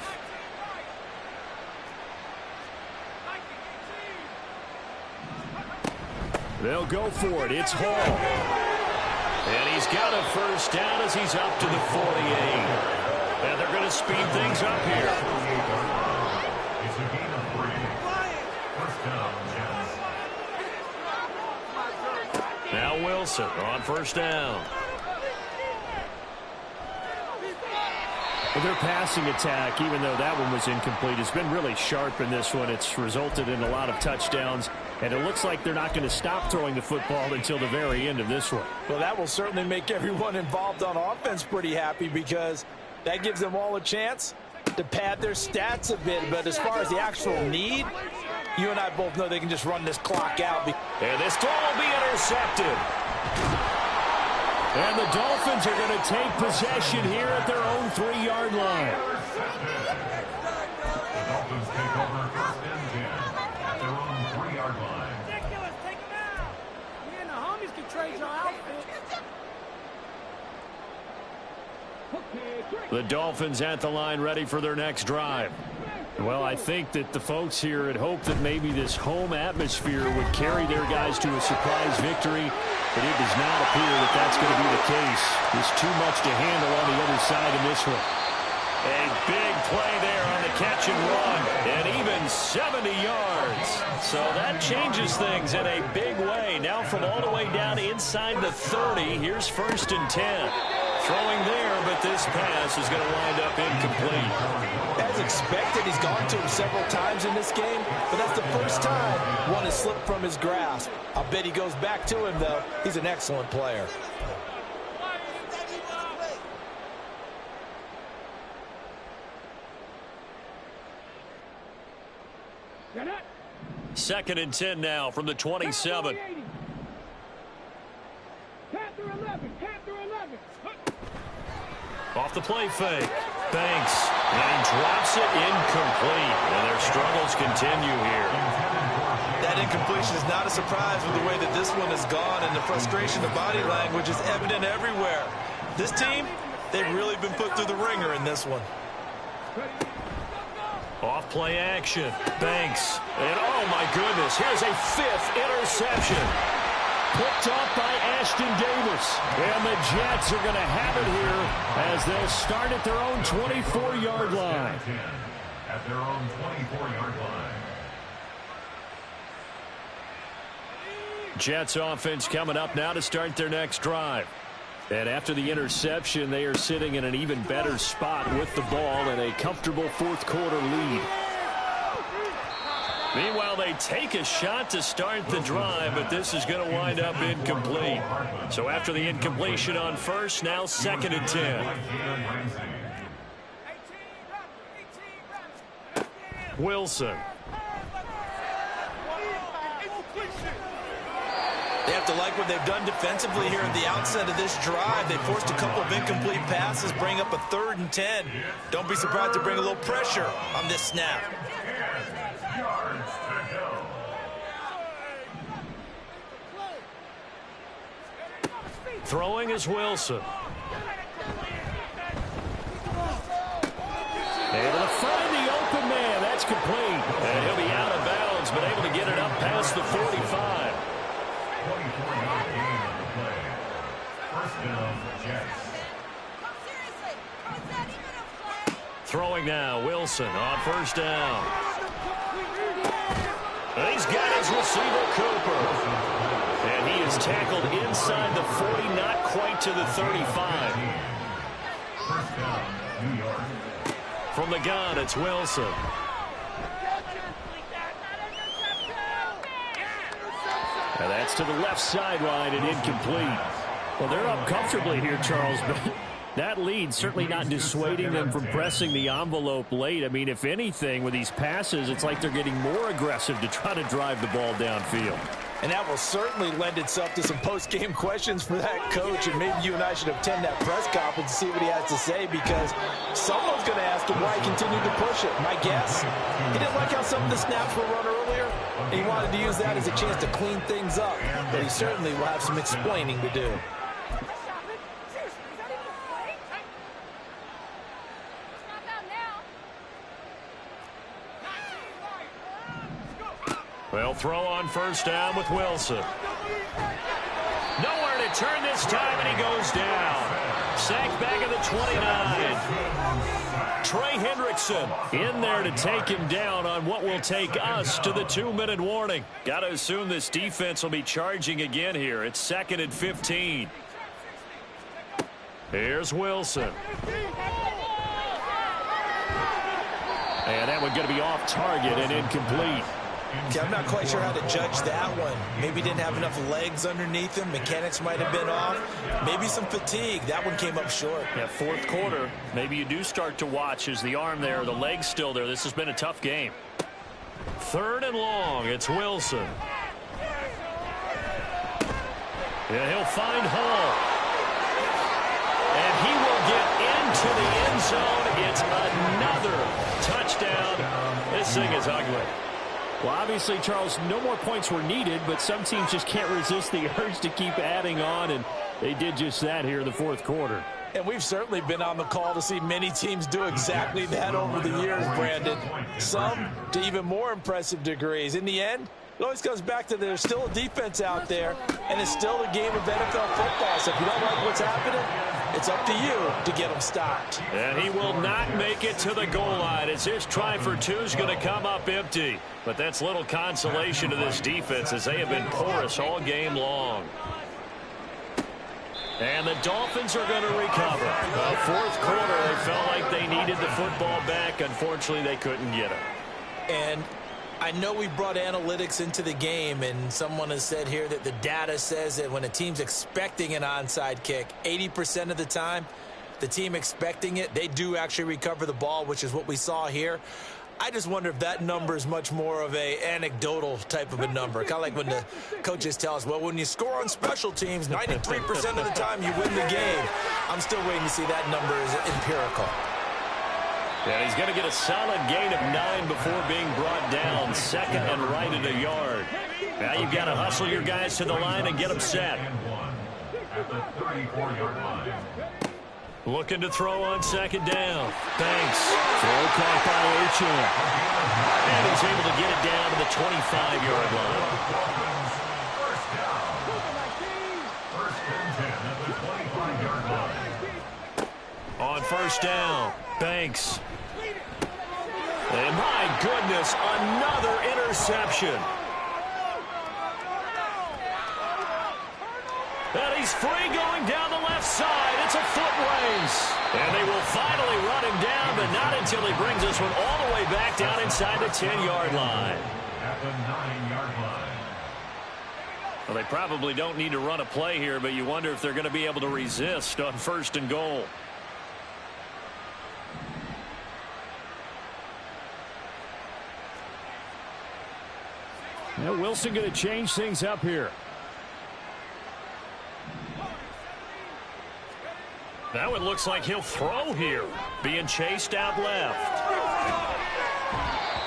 They'll go for it. It's Hall. And he's got a 1st down as he's up to the 48. And they're going to speed things up here. It's a gain of 3. 1st down, Jets. Now Wilson on 1st down. Well, their passing attack, even though that one was incomplete, has been really sharp in this one. It's resulted in a lot of touchdowns, and it looks like they're not going to stop throwing the football until the very end of this one. Well, that will certainly make everyone involved on offense pretty happy because that gives them all a chance to pad their stats a bit. But as far as the actual need, you and I both know they can just run this clock out. And this throw will be intercepted. And the Dolphins are going to take possession here at their own 3-yard line. The Dolphins take over 1st and 10 at their own 3-yard line. Ridiculous, take him out. Me and the homies can trade your outfit. The Dolphins at the line ready for their next drive. Well, I think that the folks here had hoped that maybe this home atmosphere would carry their guys to a surprise victory, but it does not appear that that's going to be the case. There's too much to handle on the other side in this one. A big play there on the catch and run, and even 70 yards. So that changes things in a big way. Now from all the way down inside the 30, here's 1st and 10. Throwing there, but this pass is going to wind up incomplete. As expected, he's gone to him several times in this game, but that's the first time one has slipped from his grasp. I bet he goes back to him, though. He's an excellent player. Second and 10 now from the 27. Off the play fake. Banks. And he drops it incomplete. And their struggles continue here. That incompletion is not a surprise with the way that this one has gone, and the frustration, the body language is evident everywhere. This team, they've really been put through the ringer in this one. Off play action. Banks. And oh my goodness, here's a 5th interception. Picked off by Ashton Davis. And the Jets are going to have it here as they'll start at their own 24-yard line. At their own 24-yard line. Jets offense coming up now to start their next drive. And after the interception, they are sitting in an even better spot with the ball and a comfortable 4th quarter lead. Meanwhile, they take a shot to start the drive, but this is going to wind up incomplete. So after the incompletion on 1st, now 2nd and 10. Wilson. They have to like what they've done defensively here at the outset of this drive. They forced a couple of incomplete passes, bring up a 3rd and 10. Don't be surprised to bring a little pressure on this snap. Throwing is Wilson. Able to find the open man. That's complete. And he'll be out of bounds, but able to get it up past the 45. 24-yard gain on the play. First down, Jets. Throwing now, Wilson on first down. He's got his receiver, Cooper. And he is tackled inside the 40, not quite to the 35. First down, New York. From the gun, it's Wilson. And that's to the left sideline and incomplete. Well, they're up comfortably here, Charles, but that lead certainly not dissuading them from pressing the envelope late. I mean, if anything, with these passes, it's like they're getting more aggressive to try to drive the ball downfield. And that will certainly lend itself to some post-game questions for that coach. And maybe you and I should attend that press conference to see what he has to say, because someone's going to ask him why he continued to push it. My guess, he didn't like how some of the snaps were run earlier, and he wanted to use that as a chance to clean things up. But he certainly will have some explaining to do. Well, throw on first down with Wilson. Nowhere to turn this time, and he goes down. Sacked back at the 29. Trey Hendrickson in there to take him down on what will take us to the 2-minute warning. Got to assume this defense will be charging again here. It's 2nd and 15. Here's Wilson. And that one going to be off target and incomplete. Okay, I'm not quite sure how to judge that one. Maybe didn't have enough legs underneath him. Mechanics might have been off. Maybe some fatigue. That one came up short. Yeah, 4th quarter. Maybe you do start to watch as the arm there, the leg's still there. This has been a tough game. 3rd and long. It's Wilson. Yeah, he'll find Hall. And he will get into the end zone. It's another touchdown. This thing is ugly. Well, obviously, Charles, no more points were needed, but some teams just can't resist the urge to keep adding on, and they did just that here in the 4th quarter. And we've certainly been on the call to see many teams do exactly that over the years, Brandon. Some to even more impressive degrees. In the end, it always comes back to there's still a defense out there, and it's still a game of NFL football. So if you don't like what's happening, it's up to you to get them stopped. And he will not make it to the goal line as his try for 2 is going to come up empty. But that's little consolation to this defense as they have been porous all game long. And the Dolphins are going to recover. The 4th quarter, they felt like they needed the football back. Unfortunately, they couldn't get it. And I know we brought analytics into the game, and someone has said here that the data says that when a team's expecting an onside kick, 80% of the time, the team expecting it, they do actually recover the ball, which is what we saw here. I just wonder if that number is much more of a anecdotal type of a number. Kind of like when the coaches tell us, well, when you score on special teams, 93% of the time you win the game. I'm still waiting to see that number is empirical. Yeah, he's going to get a solid gain of 9 before being brought down. 2nd and right at a yard. Now you've got to hustle your guys to the line and get them set. At the 34-yard line. Looking to throw on 2nd down. Thanks. Throw caught by Achane. And he's able to get it down to the 25-yard line. First and 10 at the 25-yard line. On first down, Banks. And my goodness, another interception. And he's free going down the left side. It's a foot race. And they will finally run him down, but not until he brings this one all the way back down inside the 10-yard line. At the 9-yard line. Well, they probably don't need to run a play here, but you wonder if they're going to be able to resist on 1st and goal. Now Wilson going to change things up here. Now it looks like he'll throw here. Being chased out left.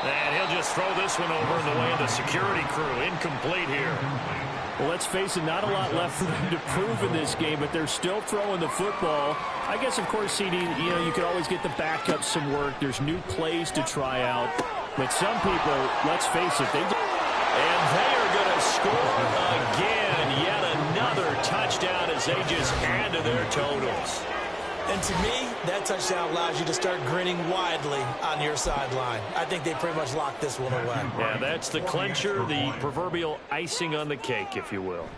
And he'll just throw this one over in the way of the security crew. Incomplete here. Well, let's face it, not a lot left for them to prove in this game, but they're still throwing the football. I guess, of course, CD, you could always get the backup some work. There's new plays to try out. But some people, let's face it, and they are going to score again. Yet another touchdown as they just add to their totals. And to me, that touchdown allows you to start grinning widely on your sideline. I think they pretty much locked this one away. Yeah, that's the clincher, the proverbial icing on the cake, if you will.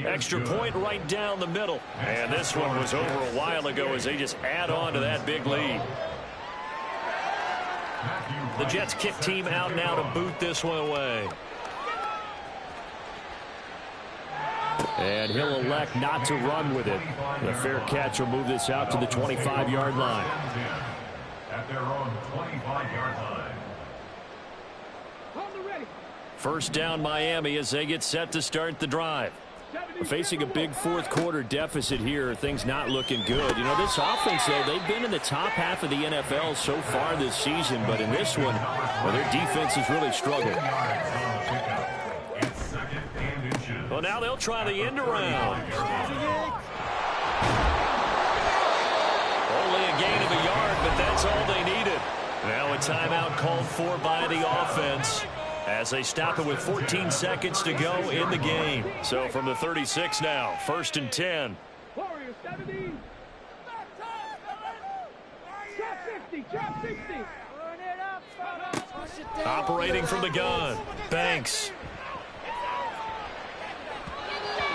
Extra point right down the middle. And this one was over a while ago as they just add on to that big lead. The Jets kick team out now to boot this one away. And he'll elect not to run with it. The fair catch will move this out to the 25-yard line. At their own 25-yard line. First down Miami as they get set to start the drive. Facing a big fourth-quarter deficit here, things not looking good. This offense, though, they've been in the top half of the NFL so far this season, but in this one, their defense has really struggled. Well, now they'll try the end around. Only a gain of a yard, but that's all they needed. Now a timeout called for by the offense as they stop it with 14 seconds to go in the game. So from the 36 now, 1st and 10. Warriors 70. Drop 60. Operating from the gun. Banks.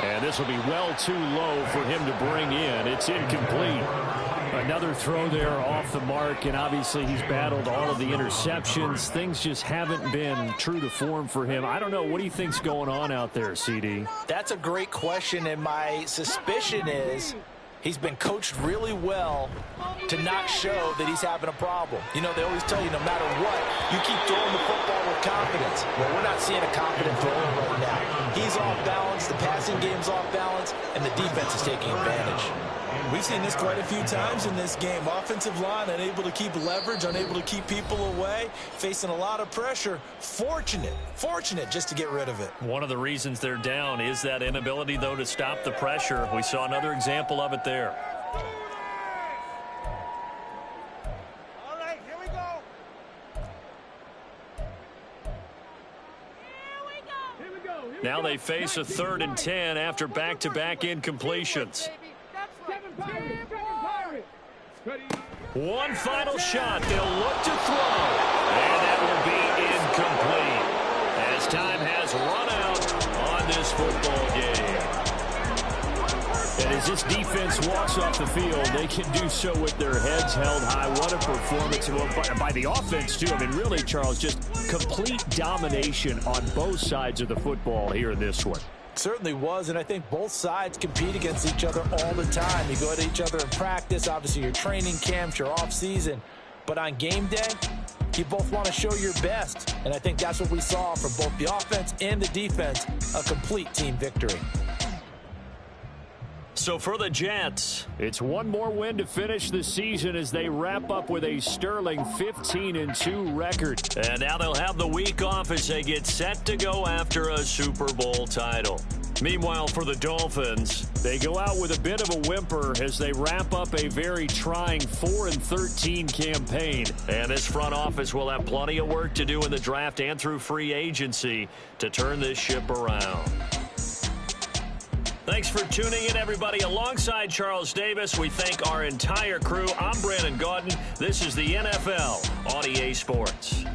And this will be well too low for him to bring in. It's incomplete. Another throw there off the mark, and obviously he's battled all of the interceptions. Things just haven't been true to form for him. I don't know. What do you think's going on out there, CD? That's a great question, and my suspicion is he's been coached really well to not show that he's having a problem. They always tell you no matter what, you keep throwing the football with confidence. Well, we're not seeing a confident thrower right now. He's off balance, the passing game's off balance, and the defense is taking advantage. We've seen this quite a few times in this game. Offensive line unable to keep leverage, unable to keep people away, facing a lot of pressure. Fortunate just to get rid of it. One of the reasons they're down is that inability, though, to stop the pressure. We saw another example of it there. All right, here we go. Now they face a 3rd and 10 after back-to-back incompletions. One final shot. They'll look to throw. And that will be incomplete as time has run out on this football game. And as this defense walks off the field, they can do so with their heads held high. What a performance by the offense, too. I mean, really, Charles, just complete domination on both sides of the football here in this one. Certainly was, and I think both sides compete against each other all the time. You go at each other in practice, obviously your training camps, your off-season. But on game day, you both want to show your best. And I think that's what we saw from both the offense and the defense, a complete team victory. So for the Jets, it's one more win to finish the season as they wrap up with a sterling 15-2 record. And now they'll have the week off as they get set to go after a Super Bowl title. Meanwhile, for the Dolphins, they go out with a bit of a whimper as they wrap up a very trying 4-13 campaign. And this front office will have plenty of work to do in the draft and through free agency to turn this ship around. Thanks for tuning in, everybody. Alongside Charles Davis, we thank our entire crew. I'm Brandon Gaudin. This is the NFL on EA Sports.